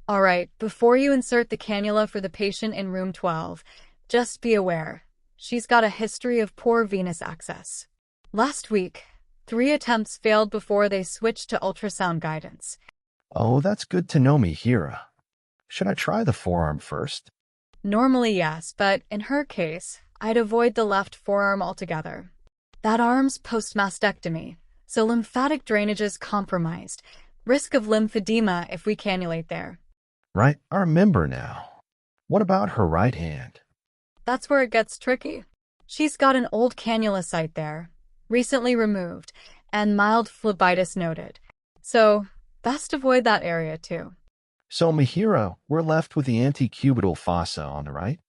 All right, before you insert the cannula for the patient in room 12, just be aware. She's got a history of poor venous access. Last week, 3 attempts failed before they switched to ultrasound guidance. Oh, that's good to know, Mihira. Should I try the forearm first? Normally, yes, but in her case, I'd avoid the left forearm altogether. That arm's post-mastectomy, so lymphatic drainage is compromised. Risk of lymphedema if we cannulate there. Right, I remember now. What about her right hand? That's where it gets tricky. She's got an old cannula site there, recently removed, and mild phlebitis noted. So, best avoid that area too. So, Mihira, we're left with the antecubital fossa on the right?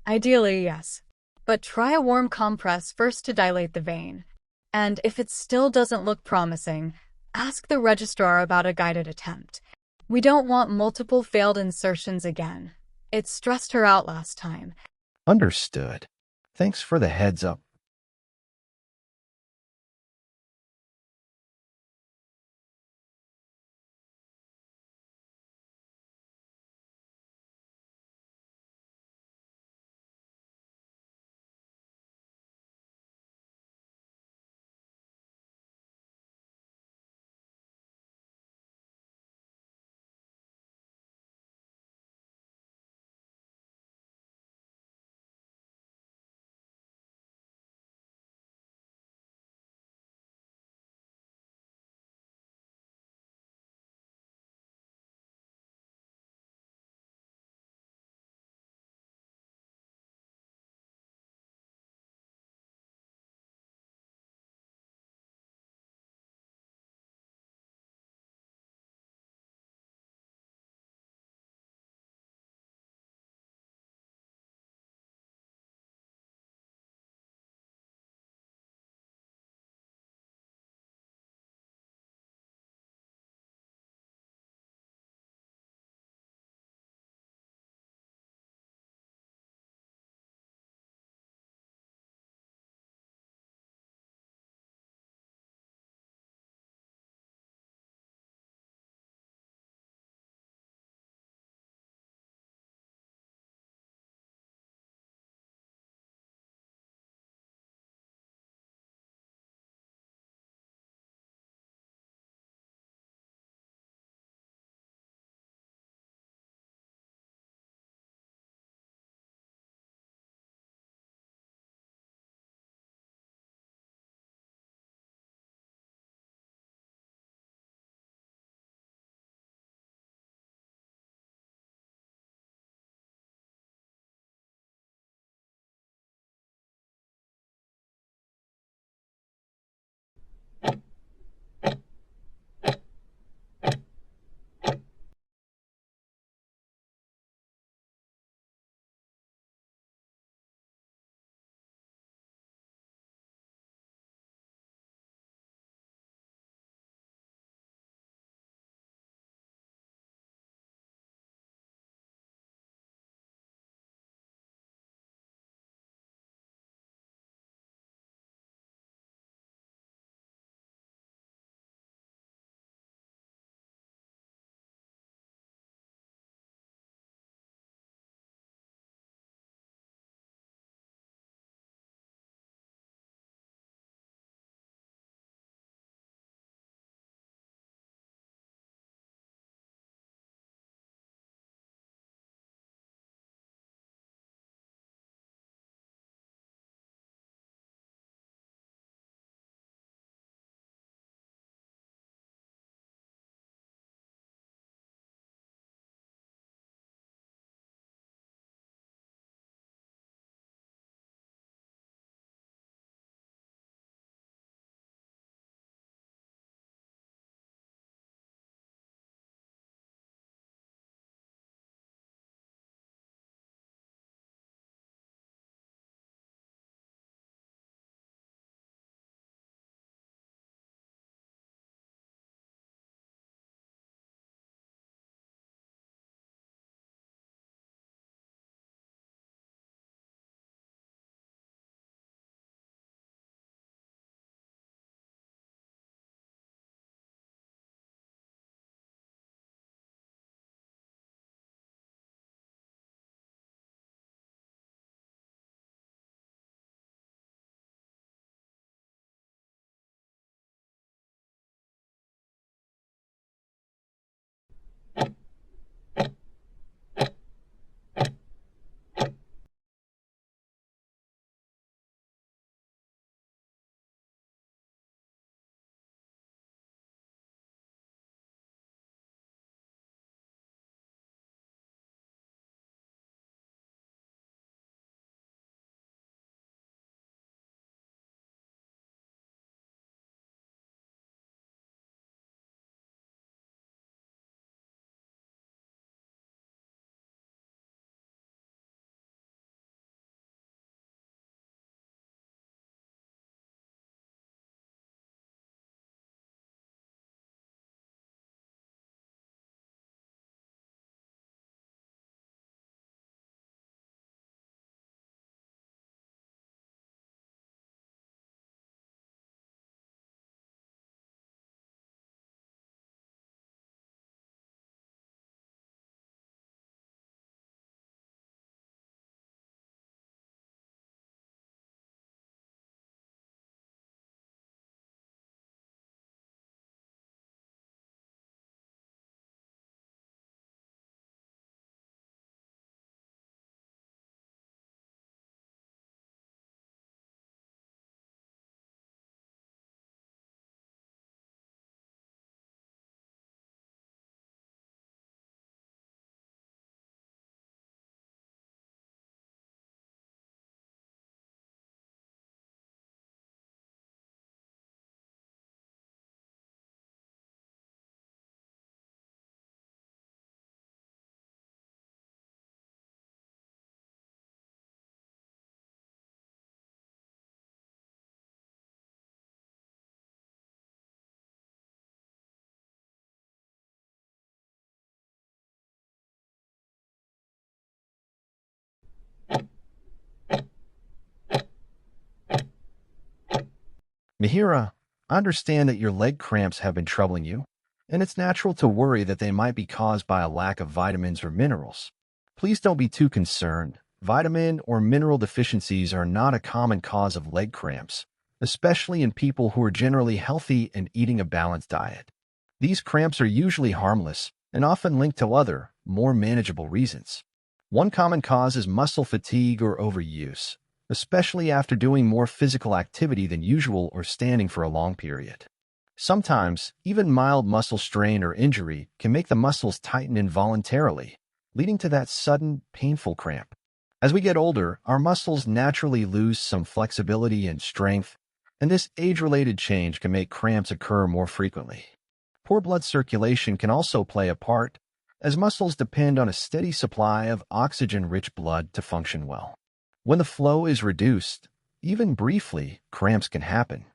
Ideally, yes. But try a warm compress first to dilate the vein. And if it still doesn't look promising, ask the registrar about a guided attempt. We don't want multiple failed insertions again. It stressed her out last time. Understood. Thanks for the heads up. Mihira, I understand that your leg cramps have been troubling you, and it's natural to worry that they might be caused by a lack of vitamins or minerals. Please don't be too concerned. Vitamin or mineral deficiencies are not a common cause of leg cramps, especially in people who are generally healthy and eating a balanced diet. These cramps are usually harmless and often linked to other, more manageable reasons. One common cause is muscle fatigue or overuse, especially after doing more physical activity than usual or standing for a long period. Sometimes, even mild muscle strain or injury can make the muscles tighten involuntarily, leading to that sudden, painful cramp. As we get older, our muscles naturally lose some flexibility and strength, and this age-related change can make cramps occur more frequently. Poor blood circulation can also play a part, as muscles depend on a steady supply of oxygen-rich blood to function well. When the flow is reduced, even briefly, cramps can happen.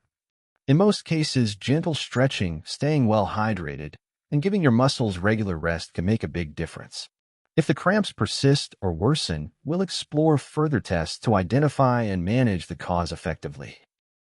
In most cases, gentle stretching, staying well hydrated, and giving your muscles regular rest can make a big difference. If the cramps persist or worsen, we'll explore further tests to identify and manage the cause effectively.